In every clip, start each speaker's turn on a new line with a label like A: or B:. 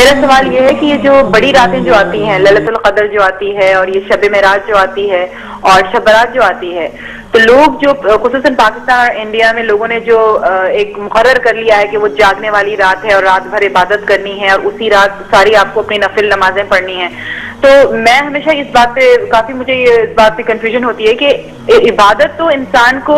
A: میرا سوال یہ ہے کہ یہ جو بڑی راتیں جو آتی ہیں، لیلۃ القدر جو آتی ہے، اور یہ شب معراج جو آتی ہے، اور شب برات جو آتی ہے، تو لوگ جو خصوصاً پاکستان اور انڈیا میں لوگوں نے جو ایک مقرر کر لیا ہے کہ وہ جاگنے والی رات ہے اور رات بھر عبادت کرنی ہے اور اسی رات ساری آپ کو اپنی نفل نمازیں پڑھنی ہیں، تو میں ہمیشہ اس بات پہ کافی مجھے اس بات پہ کنفیوژن ہوتی ہے کہ عبادت تو انسان کو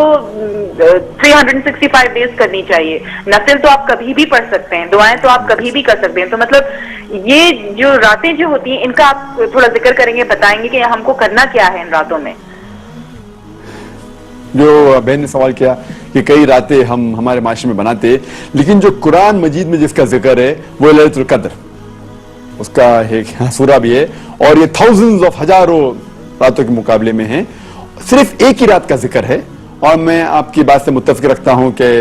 A: 365 ڈیز کرنی چاہیے، نفل تو آپ کبھی بھی پڑھ سکتے ہیں، دعائیں تو آپ کبھی بھی کر سکتے ہیں، تو مطلب یہ جو راتیں جو ہوتی ہیں ان کا آپ تھوڑا ذکر کریں گے، بتائیں گے کہ ہم کو کرنا کیا ہے ان راتوں میں؟
B: جو بہن نے سوال کیا کہ کئی راتیں ہم ہمارے معاشرے میں بناتے، لیکن جو قرآن مجید میں جس کا ذکر ہے وہ لیلۃ القدر، اس کا ایک سورہ بھی ہے، اور یہ تھاؤزنز آف ہزاروں راتوں کے مقابلے میں ہیں، صرف ایک ہی رات کا ذکر ہے، اور میں آپ کی بات سے متفق رکھتا ہوں کہ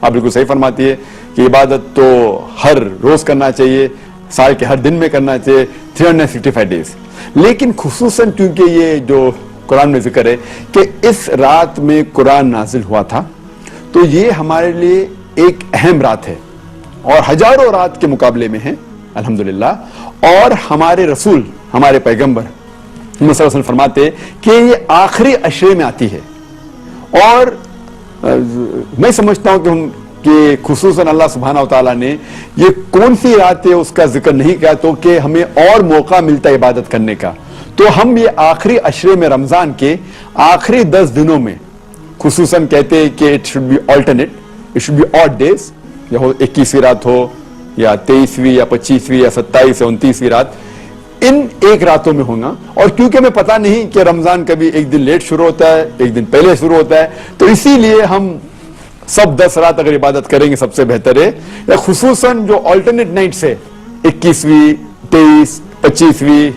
B: آپ بالکل صحیح فرماتی ہے کہ عبادت تو ہر روز کرنا چاہیے، سال کے ہر دن میں کرنا چاہیے، 365 ڈیز، لیکن خصوصاً کیونکہ یہ جو قرآن میں ذکر ہے کہ اس رات میں قرآن نازل ہوا تھا، تو یہ ہمارے لیے ایک اہم رات ہے اور ہزاروں رات کے مقابلے میں ہے الحمدللہ، اور ہمارے رسول ہمارے پیغمبر محمد صلی اللہ علیہ وسلم فرماتے کہ یہ آخری عشرے میں آتی ہے، اور میں سمجھتا ہوں کہ خصوصاً اللہ سبحانہ وتعالیٰ نے یہ کون سی رات ہے اس کا ذکر نہیں کیا تو کہ ہمیں اور موقع ملتا ہے عبادت کرنے کا، تو ہم یہ آخری عشرے میں رمضان کے آخری 10 دنوں میں خصوصاً کہتے ہیں کہ it should be alternate, it should be odd days، یا 21ویں رات ہو یا 23ویں یا 25ویں یا 27 یا 29ویں رات، ان ایک راتوں میں ہونا، اور کیونکہ ہمیں پتہ نہیں کہ رمضان کبھی ایک دن لیٹ شروع ہوتا ہے ایک دن پہلے شروع ہوتا ہے، تو اسی لیے ہم سب 10 رات اگر عبادت کریں گے سب سے بہتر ہے، یا خصوصاً جو آلٹرنیٹ نائٹس ہے 21ویں 23 25ویں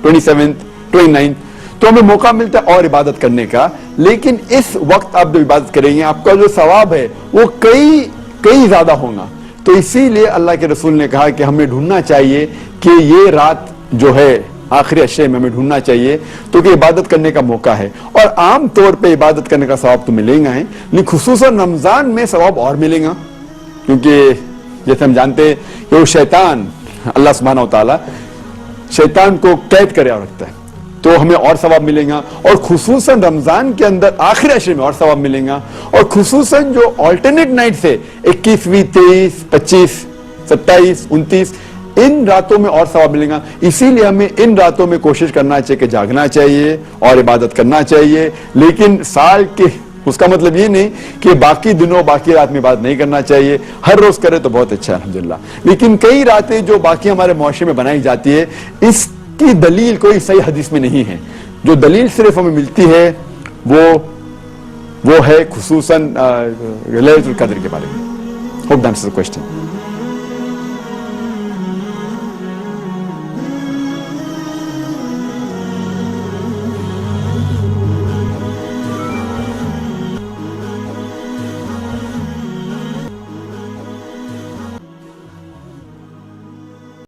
B: 27 29، تو ہمیں موقع ملتا ہے اور عبادت کرنے کا، لیکن اس وقت آپ جو عبادت کریں گے آپ کا جو ثواب ہے وہ کئی زیادہ ہوگا، تو اسی لیے اللہ کے رسول نے کہا کہ ہمیں ڈھونڈنا چاہیے کہ یہ رات جو ہے آخری عشرے میں ہمیں ڈھونڈنا چاہیے تو کہ عبادت کرنے کا موقع ہے، اور عام طور پہ عبادت کرنے کا ثواب تو ملے گا، لیکن خصوصاً رمضان میں ثواب اور ملے گا، کیونکہ جیسے ہم جانتے ہیں کہ وہ شیطان اللہ سبحانہ وتعالیٰ شیطان کو قید کرے اور رکھتا ہے، تو ہمیں اور ثواب ملے گا، اور خصوصاً رمضان کے اندر آخری عشرے میں اور ثواب ملے گا، اور خصوصاً جو آلٹرنیٹ نائٹ سے 21ویں 23 25 27 29 ان راتوں میں اور ثواب ملے گا، اسی لیے ہمیں ان راتوں میں کوشش کرنا چاہیے کہ جاگنا چاہیے اور عبادت کرنا چاہیے، لیکن سال کے اس کا مطلب یہ نہیں کہ باقی دنوں باقی رات میں عبادت نہیں کرنا چاہیے، ہر روز کرے تو بہت اچھا ہے الحمدللہ، لیکن کئی راتیں جو باقی ہمارے معاشرے میں بنائی جاتی ہے اس کی دلیل کوئی صحیح حدیث میں نہیں ہے، جو دلیل صرف ہمیں ملتی ہے وہ ہے خصوصاً لیلۃ القدر کے بارے میں۔ Hope that's the question.